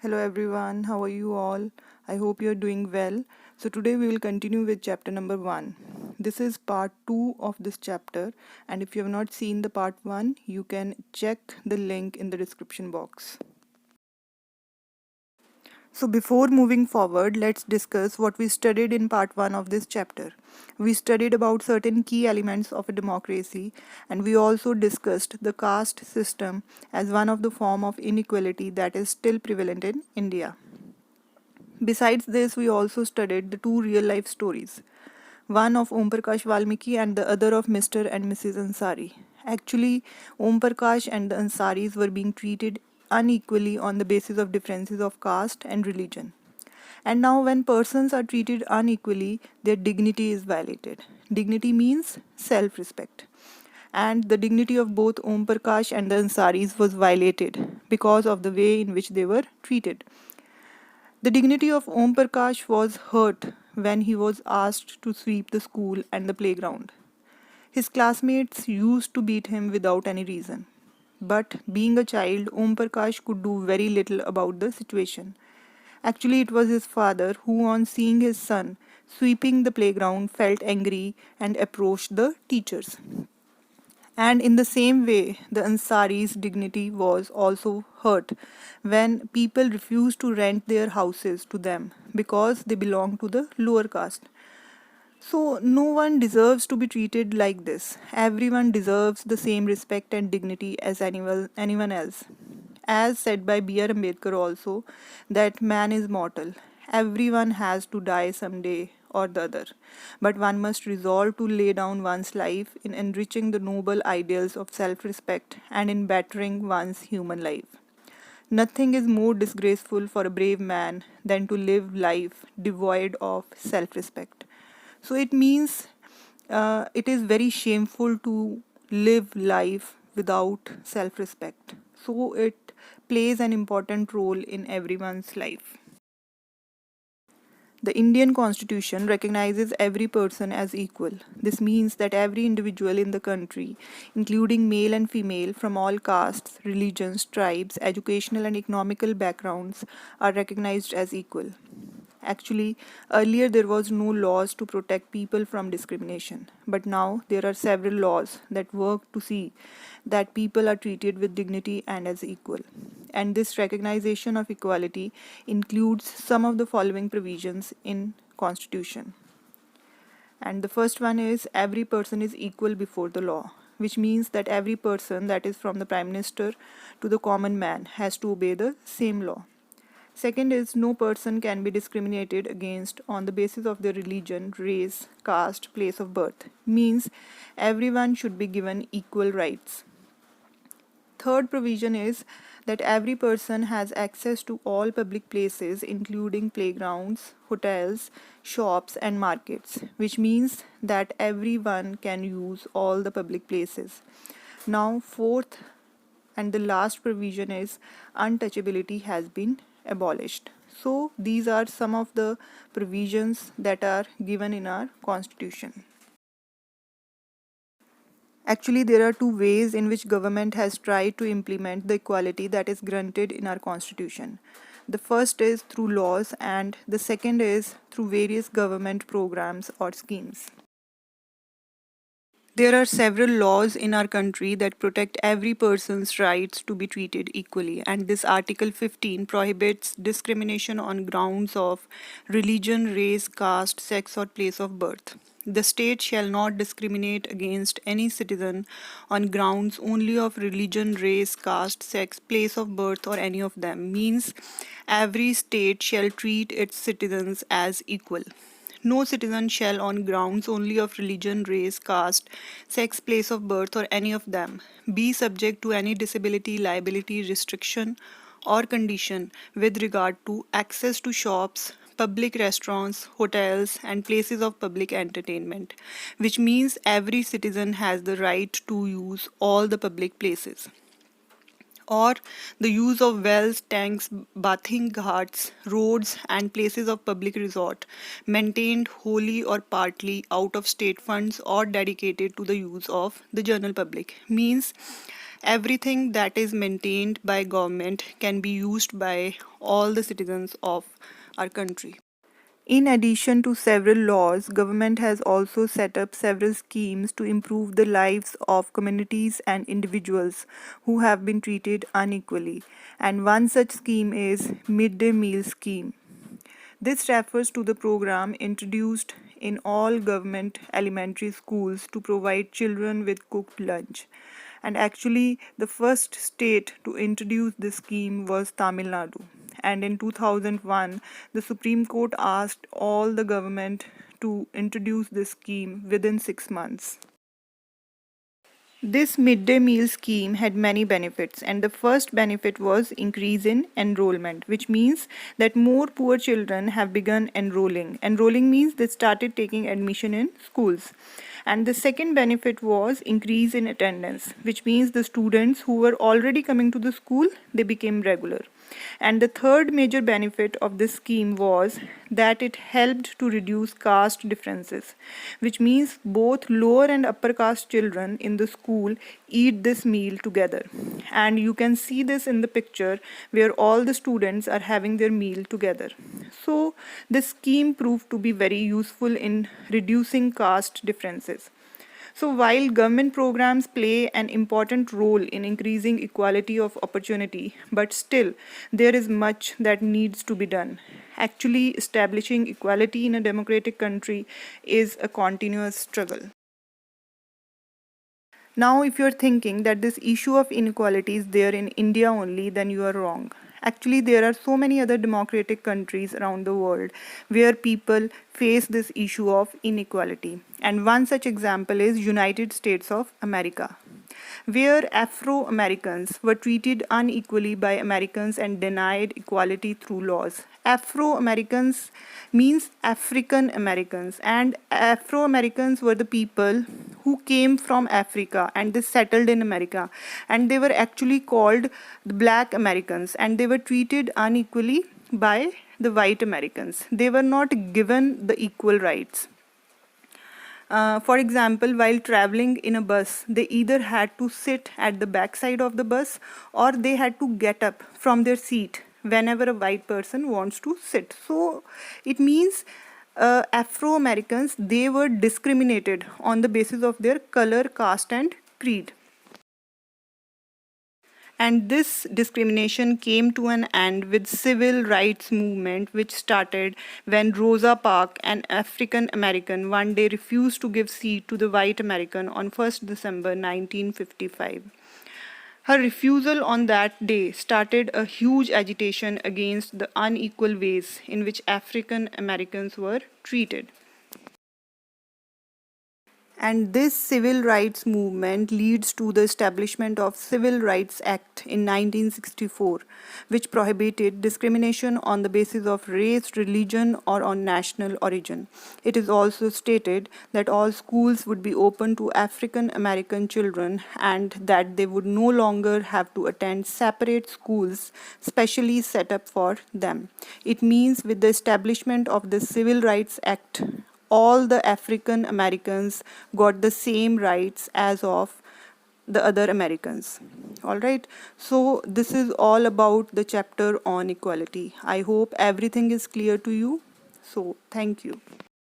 Hello everyone, how are you all? I hope you're doing well. So today we will continue with chapter number 1. This is part 2 of this chapter, and if you have not seen the part 1, you can check the link in the description box. So before moving forward, let's discuss what we studied in part 1 of this chapter. We studied about certain key elements of a democracy, and we also discussed the caste system as one of the form of inequality that is still prevalent in India. Besides this, we also studied the two real life stories, one of Om Prakash Valmiki and the other of Mr. and Mrs. Ansari. Actually, Om Prakash and the Ansaris were being treated unequally on the basis of differences of caste and religion. And now, when persons are treated unequally, their dignity is violated. Dignity means self respect. And the dignity of both Om Prakash and the Ansaris was violated because of the way in which they were treated. The dignity of Om Prakash was hurt when he was asked to sweep the school and the playground. His classmates used to beat him without any reason. But being a child, Om Prakash could do very little about the situation. Actually, it was his father who, on seeing his son sweeping the playground, felt angry and approached the teachers. And in the same way, the Ansari's dignity was also hurt when people refused to rent their houses to them because they belong to the lower caste. So, no one deserves to be treated like this. Everyone deserves the same respect and dignity as anyone else. As said by B.R. Ambedkar also, that man is mortal. Everyone has to die someday or the other. But one must resolve to lay down one's life in enriching the noble ideals of self respect and in bettering one's human life. Nothing is more disgraceful for a brave man than to live life devoid of self respect. So it means it is very shameful to live life without self respect. So it plays an important role in everyone's life. The Indian Constitution recognizes every person as equal. This means that every individual in the country, including male and female from all castes, religions, tribes, educational and economical backgrounds, are recognized as equal. Actually, earlier there was no laws to protect people from discrimination, but now there are several laws that work to see that people are treated with dignity and as equal. And this recognition of equality includes some of the following provisions in Constitution. And the first one is every person is equal before the law, which means that every person, that is from the Prime Minister to the common man, has to obey the same law. Second is no person can be discriminated against on the basis of their religion, race, caste, place of birth. Means everyone should be given equal rights. Third provision is that every person has access to all public places, including playgrounds, hotels, shops, and markets, which means that everyone can use all the public places. Now, fourth and the last provision is untouchability has been abolished. So, these are some of the provisions that are given in our constitution. Actually, there are two ways in which government has tried to implement the equality that is granted in our constitution. The first is through laws and the second is through various government programs or schemes. There are several laws in our country that protect every person's rights to be treated equally, and this Article 15 prohibits discrimination on grounds of religion, race, caste, sex, or place of birth. The state shall not discriminate against any citizen on grounds only of religion, race, caste, sex, place of birth, or any of them. Means every state shall treat its citizens as equal. No citizen shall, on grounds only of religion, race, caste, sex, place of birth, or any of them, be subject to any disability, liability, restriction, or condition with regard to access to shops, public restaurants, hotels, and places of public entertainment, which means every citizen has the right to use all the public places or the use of wells, tanks, bathing ghats, roads, and places of public resort maintained wholly or partly out of state funds or dedicated to the use of the general public. Means Everything that is maintained by government can be used by all the citizens of our country. In addition to several laws, government has also set up several schemes to improve the lives of communities and individuals who have been treated unequally. And one such scheme is midday meal scheme. This refers to the program introduced in all government elementary schools to provide children with cooked lunch. And actually, the first state to introduce this scheme was Tamil Nadu. And in 2001, the Supreme Court asked all the government to introduce this scheme within 6 months. This midday meal scheme had many benefits, and the first benefit was increase in enrollment, which means that more poor children have begun enrolling. Enrolling means they started taking admission in schools. And the second benefit was increase in attendance, which means the students who were already coming to the school, they became regular. And the third major benefit of this scheme was that it helped to reduce caste differences, which means both lower and upper caste children in the school eat this meal together. And you can see this in the picture where all the students are having their meal together. So this scheme proved to be very useful in reducing caste differences. So, while government programs play an important role in increasing equality of opportunity, but still there is much that needs to be done. Actually, establishing equality in a democratic country is a continuous struggle. Now, if you're thinking that this issue of inequality is there in India only, then you are wrong. Actually, there are so many other democratic countries around the world where people face this issue of inequality. And one such example is United States of America, where Afro Americans were treated unequally by Americans and denied equality through laws. Afro Americans means African Americans, and Afro Americans were the people who came from Africa and they settled in America, and they were actually called the Black Americans, and they were treated unequally by the white Americans. They were not given the equal rights. For example, while traveling in a bus, they either had to sit at the back side of the bus or they had to get up from their seat whenever a white person wants to sit. So it means Afro Americans, they were discriminated on the basis of their color, caste, and creed. And this discrimination came to an end with civil rights movement which started when Rosa Parks, an African American, one day refused to give seat to the white American on 1st December 1955. Her refusal on that day started a huge agitation against the unequal ways in which African Americans were treated. And this civil rights movement leads to the establishment of Civil Rights Act in 1964, which prohibited discrimination on the basis of race, religion, or on national origin. It is also stated that all schools would be open to African American children and that they would no longer have to attend separate schools specially set up for them. It means with the establishment of the Civil Rights Act, all the African Americans got the same rights as of the other Americans. All right. So this is all about the chapter on equality. I hope everything is clear to you. So thank you.